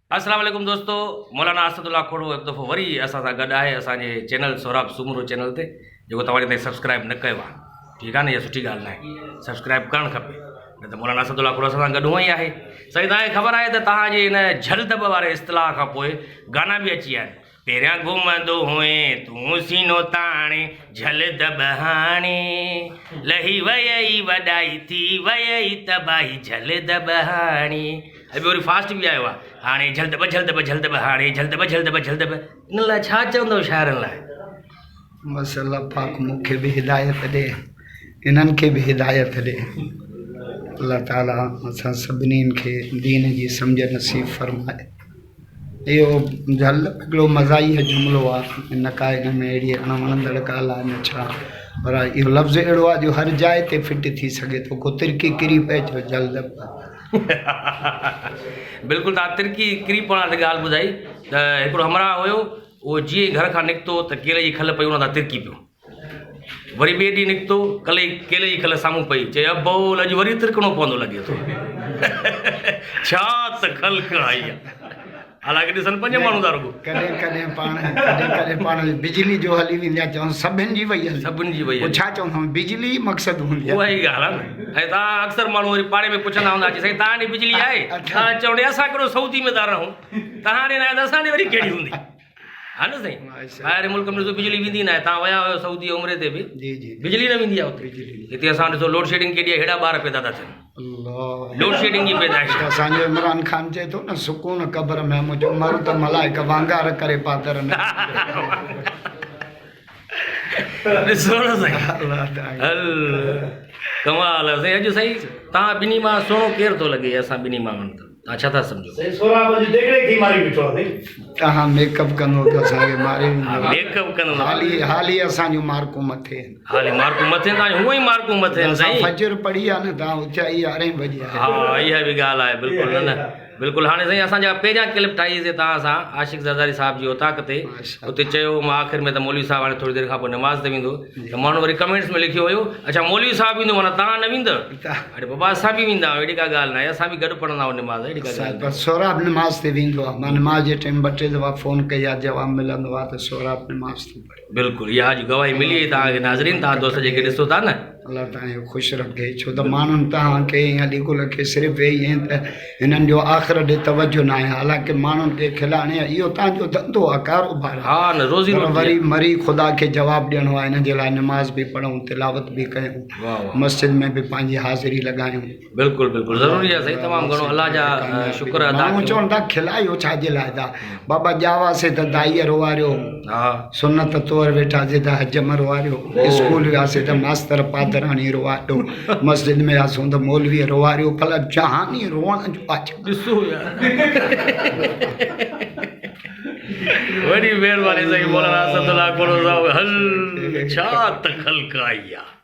अस्सलाम वालेकुम दोस्तों, मौलाना असदुल्ला खोड़ो एक दफ़ो वरी असां सां गॾु आहे असांजे चैनल सोराब सूमरो चैनल ते, जेको तव्हां ताईं सब्सक्राइब न कयो आहे। ठीकु आहे न, इहा सुठी ॻाल्हि न आहे, सब्सक्राइब करणु खपे, न त मौलाना असदुल्ला खोड़ो असां सां गॾु हूअं ई आहे। साईं, तव्हांखे ख़बर आहे त तव्हांजे हिन झलदब वारे इस्तिलाह खां पोइ गाना बि अची विया आहिनि। पहिरियां घुमंदो हुए तूं सीनो ताणे झलदब हाणे लही वई वॾाई थी वई तबाही झलदब हाणे। ऐं वरी फास्ट बि आयो आहे, हाणे झलदब झलदब झलदब हाणे झलदब झलदब झलदब। इन लाइ छा चवंदव शाइरनि लाइ? बसि अल्लाह पाक मूंखे बि हिदायत ॾे, इन्हनि खे बि हिदायत ॾे। अल्लाह ताला असां सभिनीनि खे दीन जी सम्झ नसीब फरमाए। इहो हिकिड़ो मज़ाही जुमिलो आहे, इन का हिन में अहिड़ी अणवणंदड़ ॻाल्हि आहे न छा, पर इहो लफ़्ज़ अहिड़ो आहे जो हर जाइ ते फिट थी सघे थो। को तिरकी किरी पए जो जलदब। बिल्कुलु, तव्हां तिरकी किरी पवण वारी ॻाल्हि ॿुधाई त हिकिड़ो हमरा हुयो, उहो जीअं ई घर खां निकितो त केले जी खल पई हुन तां तिरकी पियो। वरी ॿिए ॾींहुं निकितो, केले जी खल साम्हूं पई, चए अबो अॼु वरी तिरकणो पवंदो लॻे थो। छा त ख़ल्क़ आई आहे, हालांकि ॾिसनि 5 माण्हू था रुॻो। कॾहिं पाण बिजली जो हली वेंदी आहे, चवनि सभिनि जी वई आहे, सभिनि जी वई आहे। छा चवंदा बिजली मक़सदु हूंदी आहे, उहा ई ॻाल्हि आहे न। ऐं तव्हां अक्सर माण्हू वरी पाड़े में पुछंदा हूंदा कि साईं तव्हां ॾे बिजली आहे? तव्हां चवंदे असां कहिड़ो सऊदी में था रहूं, तव्हां ॾे न आहे त असां ॾे वरी कहिड़ी हूंदी, हा न साईं। ॿाहिरि मुल्क में ॾिसो बिजली वेंदी न आहे, तव्हां विया हुयो सऊदी उमिरे ते बि, जी जी, बिजली न वेंदी आहे हुते। हिते असां ॾिसो लोड शेडिंग केॾी आहे, हेॾा ॿार पैदा था थियनि, लोड शेडिंग जी पैदाइश। असांजो इमरान ख़ान चए थो न, सुकून क़ब्र में मुंहिंजो मरु त मलाइक वांगार करे पादर न। ॾिसो न साईं, हल कमाल आहे साईं। अॼु साईं तव्हां ॿिन्ही मां सुहिणो केरु थो लॻे? असां ॿिन्ही मां वञनि, तव्हां छा था सम्झो? तव्हां मेकअप कंदो त असांखे मारे मेकअप कंदो, हाली असांजूं मार्कूं मथे, हाली मार्कूं मथे, तव्हां हूअं ई मार्कूं मथे साईं। फजर पढ़ी आहे न, तव्हां उथाई 11 बजे। हा, इहा बि ॻाल्हि आहे, बिल्कुलु न न बिल्कुलु। हाणे साईं असांजा पहिरियां क्लिप ठाहीसीं तव्हां सां आशिक़ ज़रदारी साहिब जी उताक ते, उते चयो मां आख़िर में त मौलवी साहिबु हाणे थोरी देरि खां पोइ नमाज़ ते वेंदो, त माण्हू वरी कमेंट्स में लिखियो हुयो, अच्छा मौलवी साहिबु ईंदो माना तव्हां न वेंदव? अरे बाबा असां बि वेंदा आहियूं, अहिड़ी का ॻाल्हि न आहे, असां बि गॾु पढ़ंदा आहियूं नमाज़, अहिड़ी का ॻाल्हि न। सोराब नमाज़ ते वेंदो आहे, मां नमाज़ जे टाइम 2-3 दफ़ा फ़ोन कई आहे, जवाबु मिलंदो आहे त सोराब नमाज़ थो पढ़े। बिल्कुलु, इहा अॼु गवाही मिली तव्हांखे नाज़रीन, तव्हां दोस्त जेके ॾिसो था न। अल्लाह तव्हांखे ख़ुशि रखे, छो त माण्हुनि तव्हांखे या अॼुकल्ह खे सिर्फ़ु इहे ई त हिननि जो आख़िर ॾे तवजो न आहे, हालांकि माण्हुनि खे खिलाइण इहो तव्हांजो धंधो आहे, कारोबार आहे। हा न, रोज़ी वरी मरी ख़ुदा खे जवाबु ॾियणो आहे, हिन जे लाइ नमाज़ बि पढ़ूं, तिलावत बि कयूं, मस्जिद में बि पंहिंजी हाज़िरी लॻायूं। बिल्कुलु बिल्कुलु ज़रूरी आहे साईं, तमामु घणो अलाह जा शुक्र अदा। माण्हू चवनि था खिलायो छाजे लाइ था, बाबा ॼावासीं त दाईअ रोवारियो, सुनत तौर वेठासीं त हजम रोवारियो, स्कूल वियासीं त मास्तर पातराणी रोवारियो, मस्जिद में वियासीं त मौलवी रोवारियो, भला जहानी रोअण जो आहे। ॾिसो यार, वॾी महिरबानी साईं मौलाना असदुल्ला खोड़ो साहिबु। हल छा त ख़ल्क़ आई आहे।